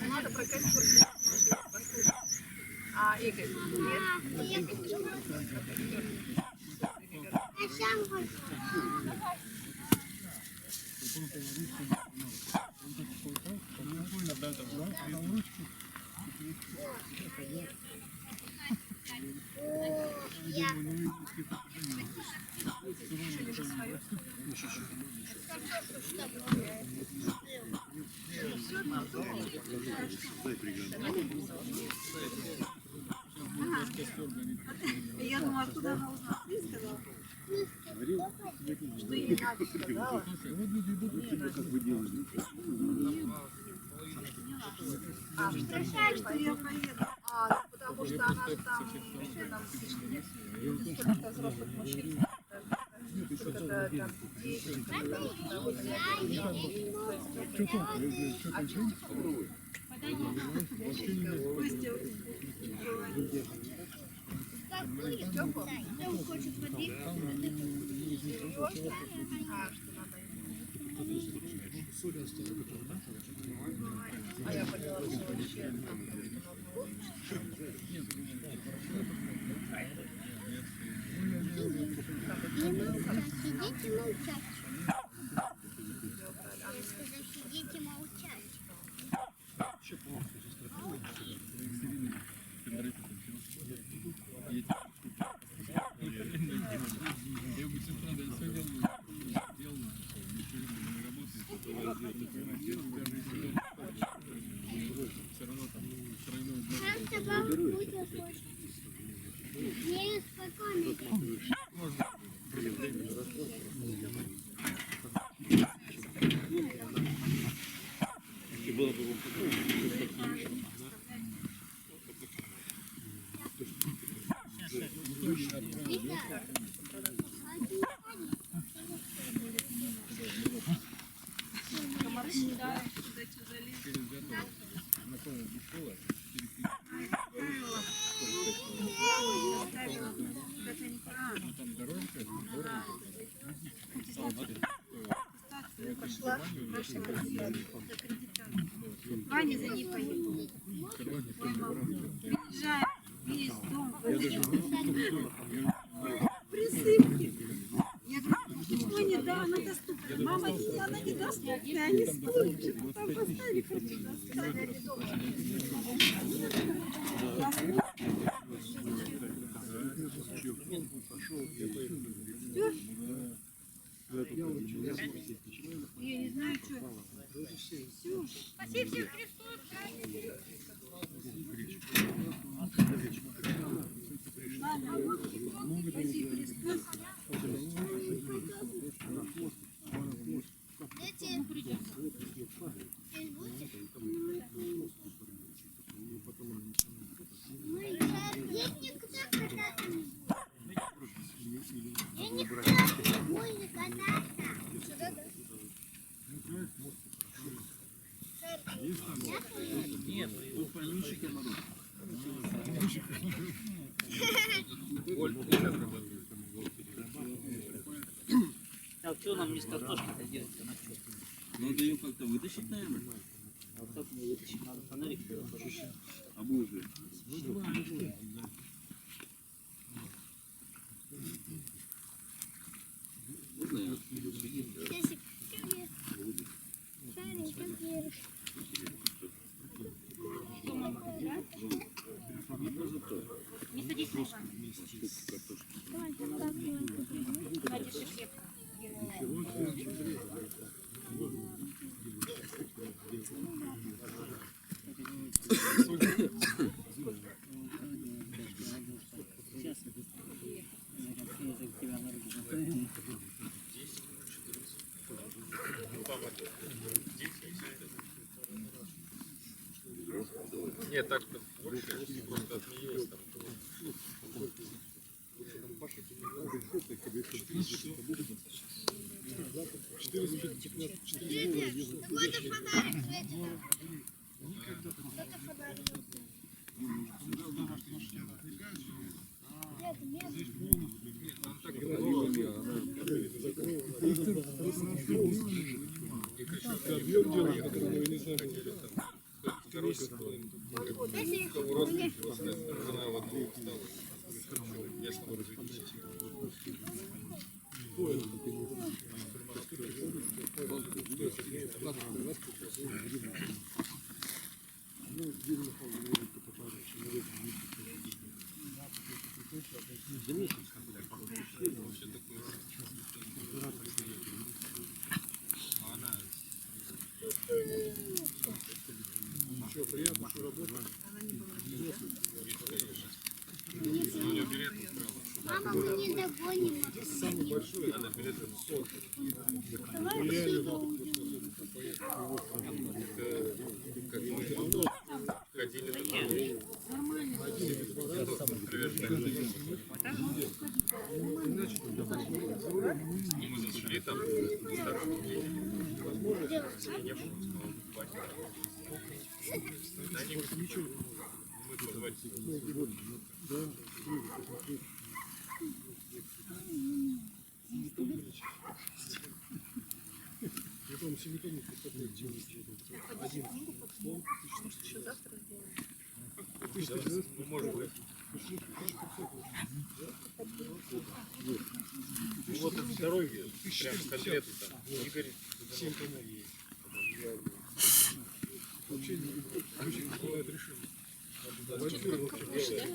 Надо проконсультировать. А Игорь? Нет? Я думала, откуда она узнала? Ты сказала? Что ей надо сказала? Что я поеду? Потому что она же там сколько взрослых мужчин. А я поняла, что вообще Сидите молчать. Сидите молчать. Не спокойно. Ваня за ней поехал. Приезжаем, весь дом. Присыпки. Я говорю, Ваня, да, она доступна. Мама, она не доступна, они стоят. Там поставили, я не знаю, что. Спасибо Христос. Нет, тут понюши комаров. А что нам не с картошкой-то делать? Надо ее как-то вытащить, наверное. А вот как мне вытащить? Надо фонарик. А мы уже. Можно я? Не садись, Миша. Нет, так просто отменилось там. Кто-то подарил. объем делаем, который мы не знаем. Что, приятно, что работает? Мама, мы не догоним. Самый большой, это нереально Мы зашли там, не было, да ничего. Мы позвать. Я помню, силиконовый представляю, чем один слон, Ну, может быть. Ну, вот второй прям конкретно там. Игорь, 7 тонн есть. Вообще не бывает решение. Большой вообще.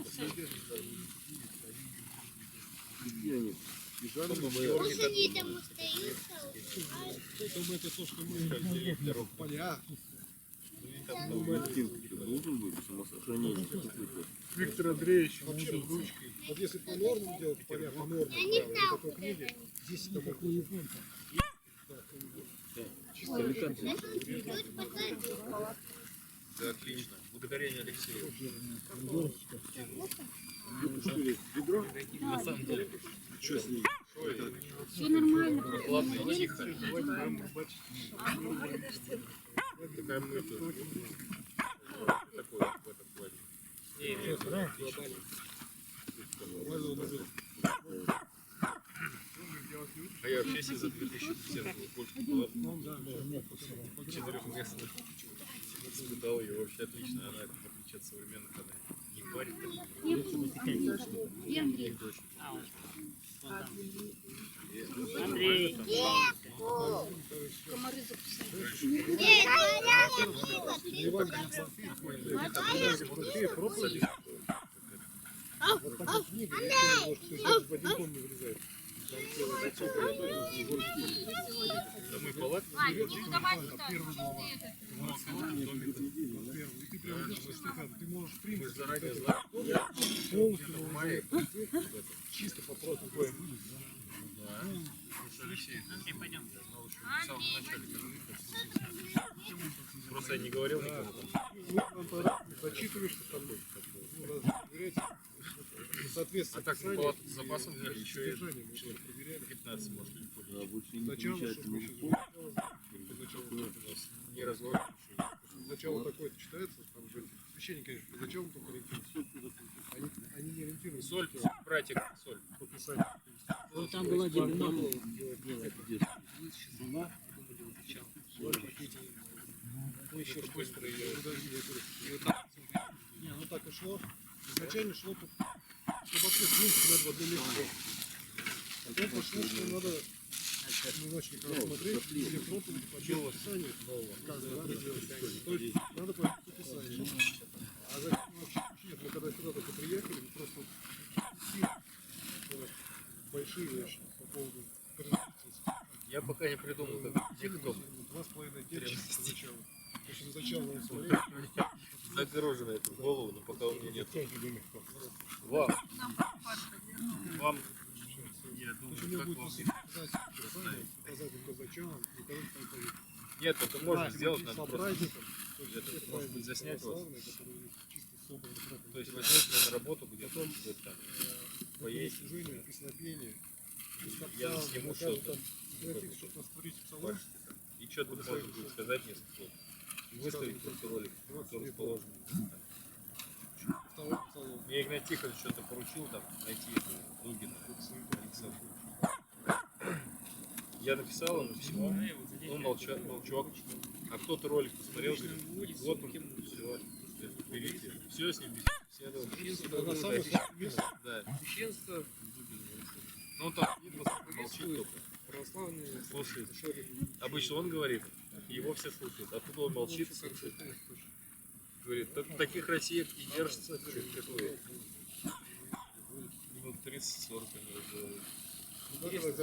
Пусть они там остаются. Чтобы это то, что мы в полях. Должен быть самосохранение. Виктор Андреевич вообще ручкой. Вот если по нормам делать поля, по нормам, Я не в знал, такой куда книге, это. здесь такой Идет позади. да, отлично. Благодарение Алексею. На самом деле, что с ней? Все нормально. ладно, и тихо. Такая мы тут. Такой в этом плане. Не, а я вообще себе за 2010 польскую палатку 4-местную испытал ее вообще отлично. Она, в отличие от современных, она не парит. Андрей. Вот такая книга, я может, сейчас в один том не влезает. Да мы палатку Первый глава. И ты прям видишь, что ты можешь в принципе заранее знаем. полностью чисто по протоколу. Да. Слушай, Алексей, пойдем. Я знал еще в самом начале. Просто я не говорил никому. Зачитываешься там, ну, надо проверять. Соответственно, А так мы палатку с запасом взяли, еще и содержание мы человек проверяли. 15 может легко. Да, больше не Сначала, замечательно. чтобы еще У нас не разговор. сначала такое читается, там же священник, конечно, зачем он только ориентируется? Они не ориентируются. Соль, братик, соль. По Писанию. Ну, там была дерьмо. Ну, еще быстро ее. Не, ну так и шло. Изначально шло, чтобы вообще в принципе надо в одно место. Потом пошло, что надо, мы начали когда смотреть, где проповедь по Писанию. Надо делать. То есть надо по Писанию. А затем вообще, нет, мы когда сюда только приехали, мы просто все большие вещи по поводу перезапуститься. Я пока не придумал, как где кто. 2,5 дня сначала. То есть сначала надо смотреть. Загорожено эту голову, но пока у меня нет. Вам. Я То есть у думаю, него как будет вам. показать им казачам, и короче там поедет. Нет, это можно сделать, надо по просто. праздникам. То есть Это все может быть праздники заснять вас. православные, которые чисто собраны То есть возьмете меня на работу где-то, Потом, вот там, поесть, поесть. служение, песнопение. Я сниму что-то. Хотите, чтобы нас творить в салон? И что-то можно будет сказать несколько слов. Выставить просто ролик, все расположено. Второй салон. Мне Игнат Тихонович что-то поручил там найти эту Дугина Александра. Я написал ему письмо, он молчал, молчок. А кто-то ролик посмотрел, говорит, вот он, все, берите. Все с ним беседовал. Это самое слабое место. Да. Священство Ну он там молчит только. православные. Слушает. Обычно он говорит, его все слушают. А тут он молчит, слушает. Говорит, таких Россия не держится, как вы. Минут 30-40 они разговаривают.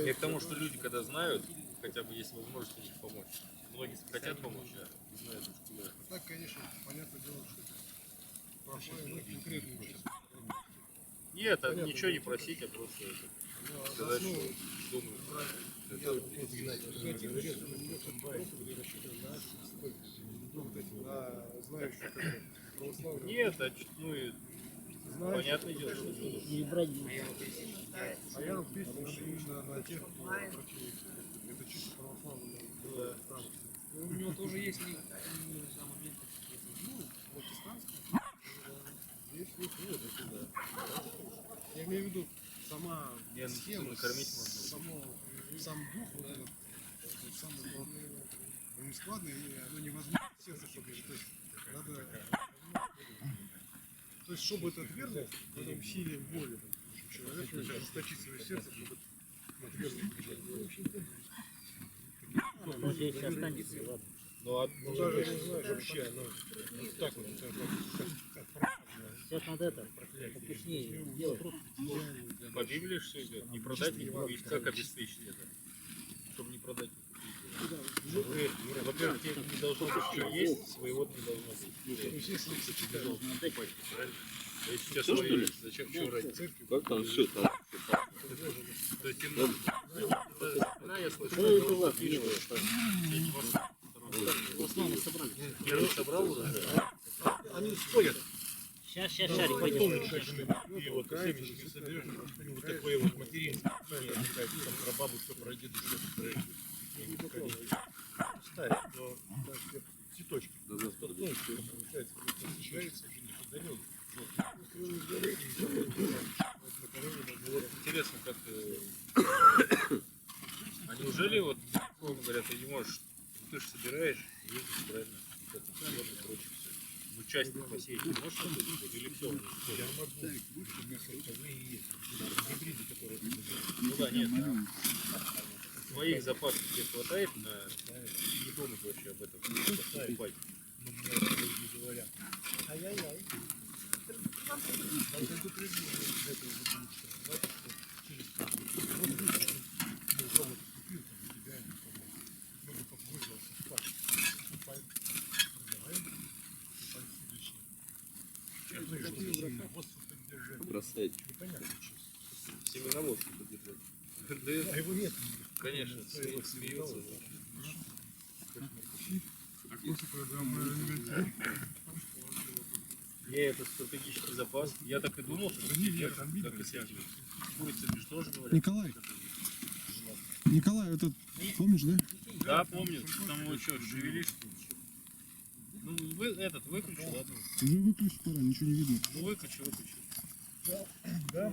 Я к тому, что люди, когда знают, хотя бы есть возможность им помочь. Многие хотят помочь, а не знают, что куда. Так, конечно, понятное дело, что православие, ну, конкретно сейчас. Нет, ничего не просить, а просто сказать, что думаю. Знающих это православие. Нет, ну и понятное дело, что Не брать. А я вот песню надо именно на тех, кто против. Это чисто православные. Да. У него тоже есть Ну, протестантский. Здесь есть вот это, да. Я имею в виду сама Я схема, накормить можно. сам дух, вот этот, самый главный, он не складный, и оно невозможно сердце побежит. То есть надо, то есть чтобы это отвергнуть, надо усилием воли человека ожесточить свое сердце, чтобы отвергнуть. Может, если останется, ладно. Ну, а Ну даже не знаю, вообще, оно вот так вот, Сейчас надо это, покушнее делать. по Библии все идет. Не продать, не купить. Как обеспечить это? Чтобы не продать, не купить. Во-первых, тебе не должно быть, что есть, своего не должно быть. то есть если Ты должен отдать, правильно? А если у тебя свои есть, зачем еще ради? Как там все так? То есть им надо... Да, я слышал. Ну, это ладно, не В основном собрали. Первый собрал уже? они спорят. Сейчас шарик пойдет. И вот семечки соберешь, вот такое вот материнство. Там про бабу, все про деду, все про ставят, но цветочки. Ну, что получается, получается, уже не подарил. Вот интересно, как... А неужели вот, условно говоря, ты не можешь... Ты же собираешь, ездишь, правильно? Вот это всё и прочее всё. Ну, часть посеять не можешь что-то сделать? Или все? Я могу, у меня сортовые есть. Гибриды, которые... Ну да, нет. Своих запасов тебе хватает на... Не думать вообще об этом. Покупать. Но мне люди говорят, ай-яй-яй. Там тут люди из этого будут сказать, что через вот видишь, ну, дома купил, там, у тебя, много попользовался, спать. Продаваем, следующий. Сейчас мы хотим семеноводство поддержать. Бросайте. Непонятно, честно. Семеноводство поддержать. А его нет. Конечно, смеется. А курсы программы Это стратегический запас. Я так и думал, что я там видел. как и всякие. Курица же тоже говорят. Николай, Николай, этот, помнишь, да? Да, помню. Там его что, шевелишь? Ну, этот выключу, ладно. Уже выключить пора, ничего не видно. Ну, выключу. Да,